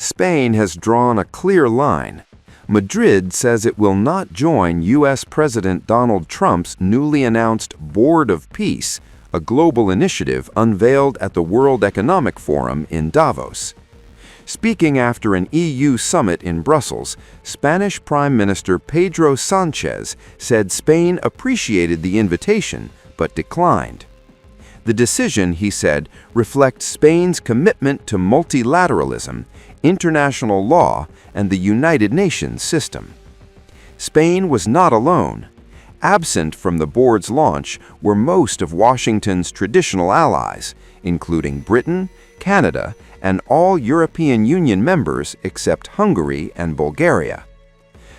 Spain has drawn a clear line. Madrid says it will not join U.S. President Donald Trump's newly announced Board of Peace, a global initiative unveiled at the World Economic Forum in Davos. Speaking after an EU summit in Brussels, Spanish Prime Minister Pedro Sánchez said Spain appreciated the invitation but declined. The decision, he said, reflects Spain's commitment to multilateralism, international law, and the United Nations system. Spain was not alone. Absent from the board's launch were most of Washington's traditional allies, including Britain, Canada, and all European Union members except Hungary and Bulgaria.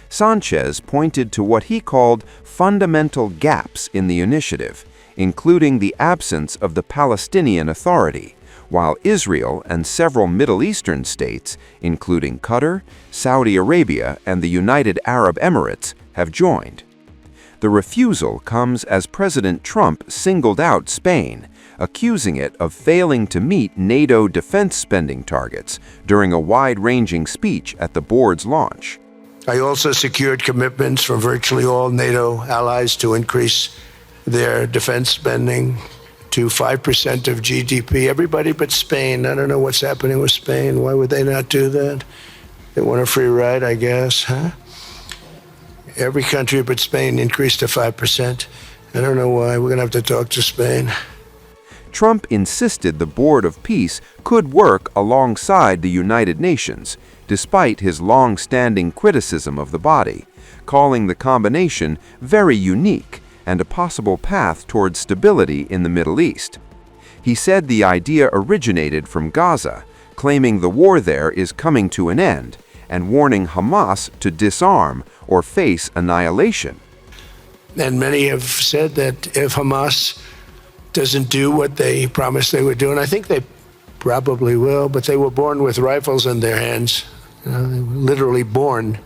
Sanchez pointed to what he called fundamental gaps in the initiative, including the absence of the Palestinian Authority, while Israel and several Middle Eastern states, including Qatar, Saudi Arabia, and the United Arab Emirates, have joined. The refusal comes as President Trump singled out Spain, accusing it of failing to meet NATO defense spending targets during a wide-ranging speech at the board's launch. I also secured commitments from virtually all NATO allies to increase their defense spending to 5% of GDP. Everybody but Spain. I don't know what's happening with Spain. Why would they not do that? They want a free ride, I guess, huh? Every country but Spain increased to 5%. I don't know why. We're going to have to talk to Spain. Trump insisted the Board of Peace could work alongside the United Nations, despite his long-standing criticism of the body, calling the combination very unique and a possible path toward stability in the Middle East. He said the idea originated from Gaza, claiming the war there is coming to an end, and warning Hamas to disarm or face annihilation. And many have said that if Hamas doesn't do what they promised they would do, and I think they probably will, but they were born with rifles in their hands. They were literally born.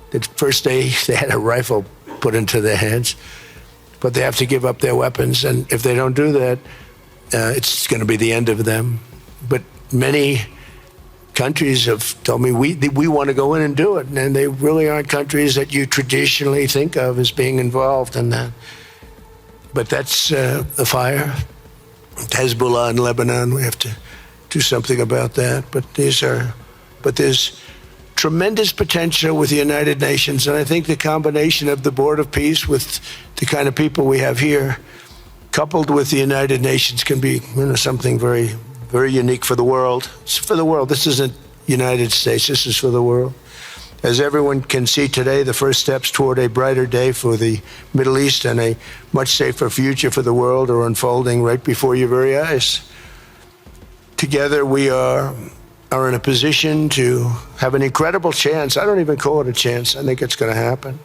The first day they had a rifle put into their hands, but they have to give up their weapons, and if they don't do that, it's going to be the end of them. But many countries have told me we want to go in and do it, and they really aren't countries that you traditionally think of as being involved in that. But that's the fire. Hezbollah in Lebanon, we have to do something about that. But there's tremendous potential with the United Nations, and I think the combination of the Board of Peace with the kind of people we have here, coupled with the United Nations, can be something very, very unique for the world. It's for the world. This isn't United States. This is for the world. As everyone can see today, the first steps toward a brighter day for the Middle East and a much safer future for the world are unfolding right before your very eyes. Together, we are in a position to have an incredible chance. I don't even call it a chance. I think it's going to happen.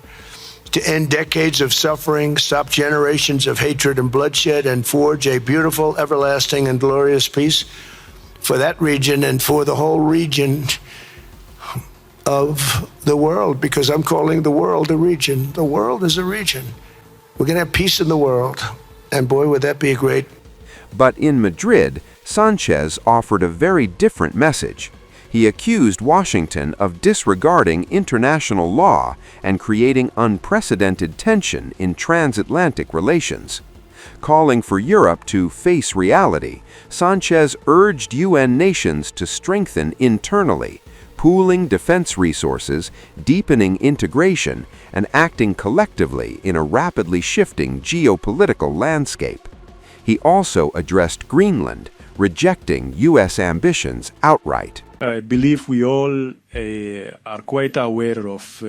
To end decades of suffering, stop generations of hatred and bloodshed, and forge a beautiful, everlasting, and glorious peace for that region and for the whole region of the world, because I'm calling the world a region. The world is a region. We're going to have peace in the world. And boy, would that be great. But in Madrid, Sanchez offered a very different message. He accused Washington of disregarding international law and creating unprecedented tension in transatlantic relations. Calling for Europe to face reality, Sanchez urged UN nations to strengthen internally, pooling defense resources, deepening integration, and acting collectively in a rapidly shifting geopolitical landscape. He also addressed Greenland, rejecting U.S. ambitions outright. I believe we all are quite aware of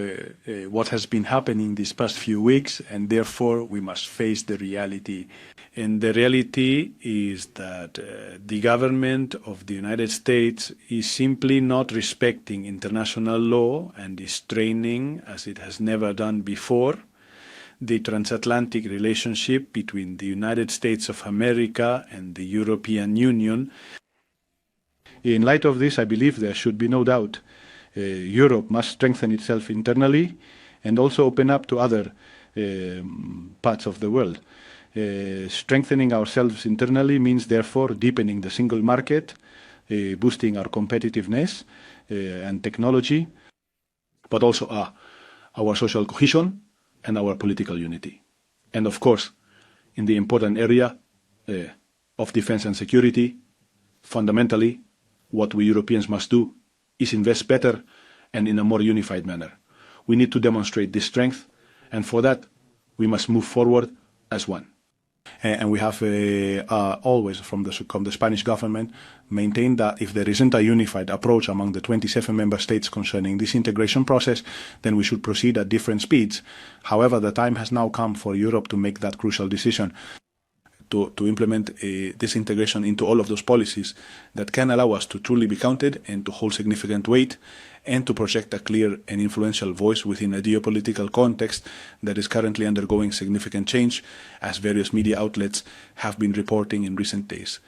what has been happening these past few weeks, and therefore we must face the reality. And the reality is that the government of the United States is simply not respecting international law and is straining, as it has never done before, the transatlantic relationship between the United States of America and the European Union. In light of this, I believe there should be no doubt. Europe must strengthen itself internally and also open up to other parts of the world. Strengthening ourselves internally means, therefore, deepening the single market, boosting our competitiveness, and technology, but also our social cohesion and our political unity. And of course, in the important area of defense and security, fundamentally, what we Europeans must do is invest better and in a more unified manner. We need to demonstrate this strength, and for that, we must move forward as one. And we have always, from the Spanish government, maintained that if there isn't a unified approach among the 27 member states concerning this integration process, then we should proceed at different speeds. However, the time has now come for Europe to make that crucial decision to implement this integration into all of those policies that can allow us to truly be counted and to hold significant weight and to project a clear and influential voice within a geopolitical context that is currently undergoing significant change, as various media outlets have been reporting in recent days.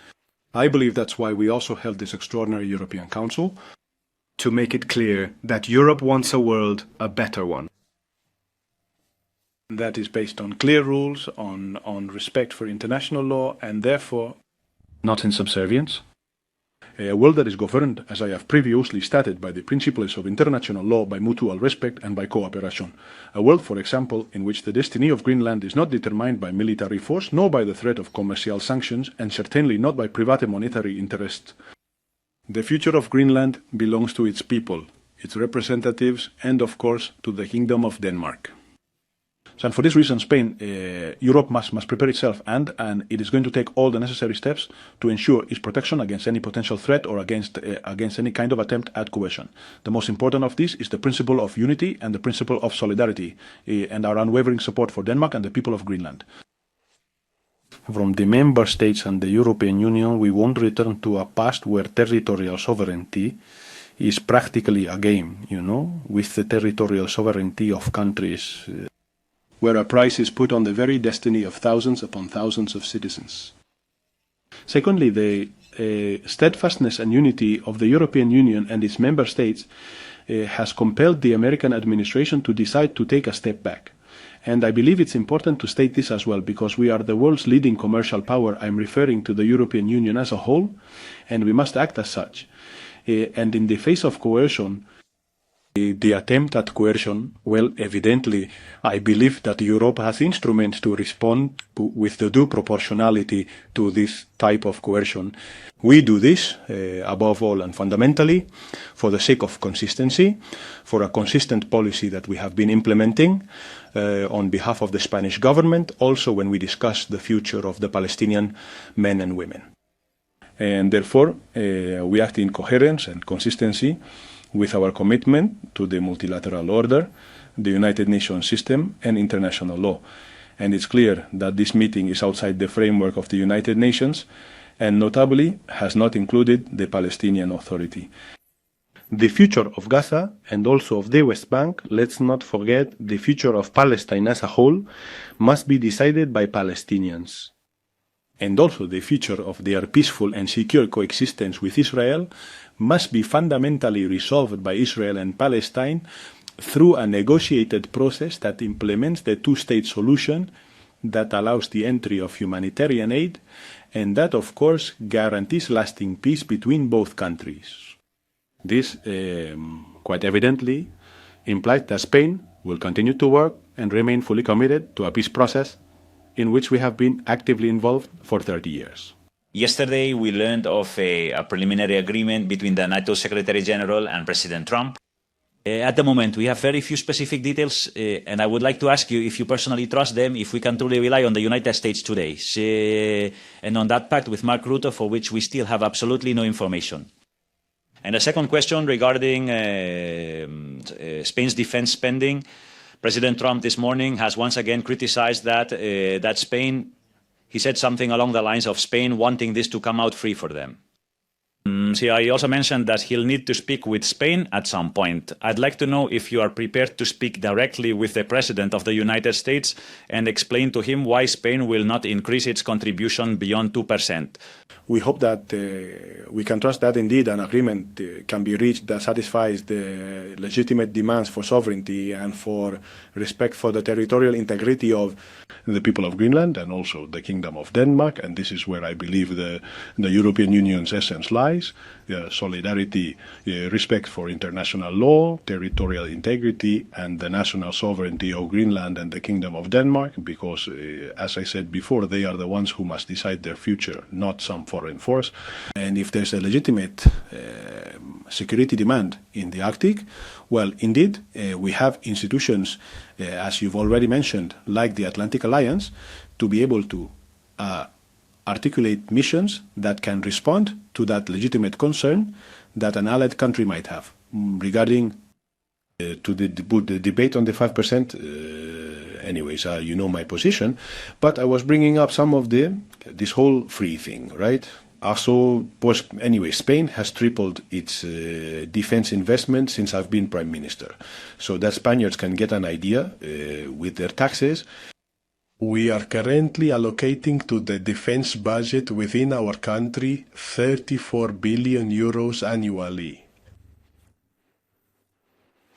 I believe that's why we also held this extraordinary European Council, to make it clear that Europe wants a world, a better one. That is based on clear rules, on respect for international law, and therefore not in subservience. A world that is governed, as I have previously stated, by the principles of international law, by mutual respect and by cooperation. A world, for example, in which the destiny of Greenland is not determined by military force, nor by the threat of commercial sanctions, and certainly not by private monetary interests. The future of Greenland belongs to its people, its representatives, and of course to the Kingdom of Denmark. So, and for this reason, Spain, Europe must prepare itself, and it is going to take all the necessary steps to ensure its protection against any potential threat or against any kind of attempt at coercion. The most important of this is the principle of unity and the principle of solidarity, and our unwavering support for Denmark and the people of Greenland. From the member states and the European Union, we won't return to a past where territorial sovereignty is practically a game, with the territorial sovereignty of countries, where a price is put on the very destiny of thousands upon thousands of citizens. Secondly, the steadfastness and unity of the European Union and its member states has compelled the American administration to decide to take a step back. And I believe it's important to state this as well, because we are the world's leading commercial power. I'm referring to the European Union as a whole, and we must act as such. And in the face of coercion, the attempt at coercion, well, evidently, I believe that Europe has instruments to respond with the due proportionality to this type of coercion. We do this, above all and fundamentally, for the sake of consistency, for a consistent policy that we have been implementing on behalf of the Spanish government, also when we discuss the future of the Palestinian men and women. And therefore, we act in coherence and consistency with our commitment to the multilateral order, the United Nations system, and international law. And it's clear that this meeting is outside the framework of the United Nations, and notably has not included the Palestinian Authority. The future of Gaza, and also of the West Bank, let's not forget, the future of Palestine as a whole, must be decided by Palestinians. And also the future of their peaceful and secure coexistence with Israel must be fundamentally resolved by Israel and Palestine through a negotiated process that implements the two-state solution, that allows the entry of humanitarian aid, and that, of course, guarantees lasting peace between both countries. This, quite evidently, implies that Spain will continue to work and remain fully committed to a peace process in which we have been actively involved for 30 years. Yesterday, we learned of a preliminary agreement between the NATO Secretary General and President Trump. At the moment, we have very few specific details, and I would like to ask you if you personally trust them, if we can truly rely on the United States today, and on that pact with Mark Rutte, for which we still have absolutely no information. And a second question regarding Spain's defense spending. President Trump this morning has once again criticized that Spain, he said something along the lines of Spain wanting this to come out free for them. He also mentioned that he'll need to speak with Spain at some point. I'd like to know if you are prepared to speak directly with the President of the United States and explain to him why Spain will not increase its contribution beyond 2%. We hope that we can trust that indeed an agreement can be reached that satisfies the legitimate demands for sovereignty and for respect for the territorial integrity of the people of Greenland and also the Kingdom of Denmark. And this is where I believe the European Union's essence lies. allies, solidarity, respect for international law, territorial integrity, and the national sovereignty of Greenland and the Kingdom of Denmark, because, as I said before, they are the ones who must decide their future, not some foreign force. And if there's a legitimate security demand in the Arctic, well, indeed, we have institutions, as you've already mentioned, like the Atlantic Alliance, to be able to articulate missions that can respond to that legitimate concern that an allied country might have regarding to the debate on the 5%. Anyways, you know my position, but I was bringing up some of this whole free thing, right? Also, anyway, Spain has tripled its defense investment since I've been Prime Minister, so that Spaniards can get an idea with their taxes. We are currently allocating to the defense budget within our country 34 billion euros annually.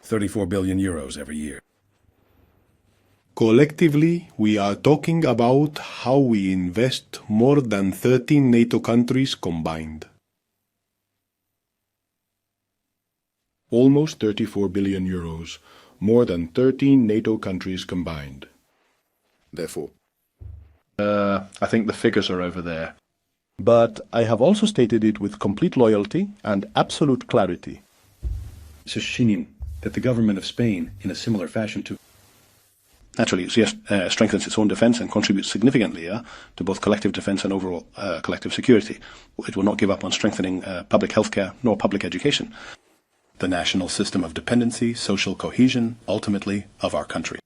34 billion euros every year. Collectively, we are talking about how we invest more than 13 NATO countries combined. Almost 34 billion euros, more than 13 NATO countries combined. Therefore, I think the figures are over there. But I have also stated it with complete loyalty and absolute clarity. sustaining that the government of Spain, in a similar fashion to naturally, yes, strengthens its own defense and contributes significantly to both collective defense and overall collective security. It will not give up on strengthening public healthcare nor public education. the national system of dependency, social cohesion, ultimately, of our country.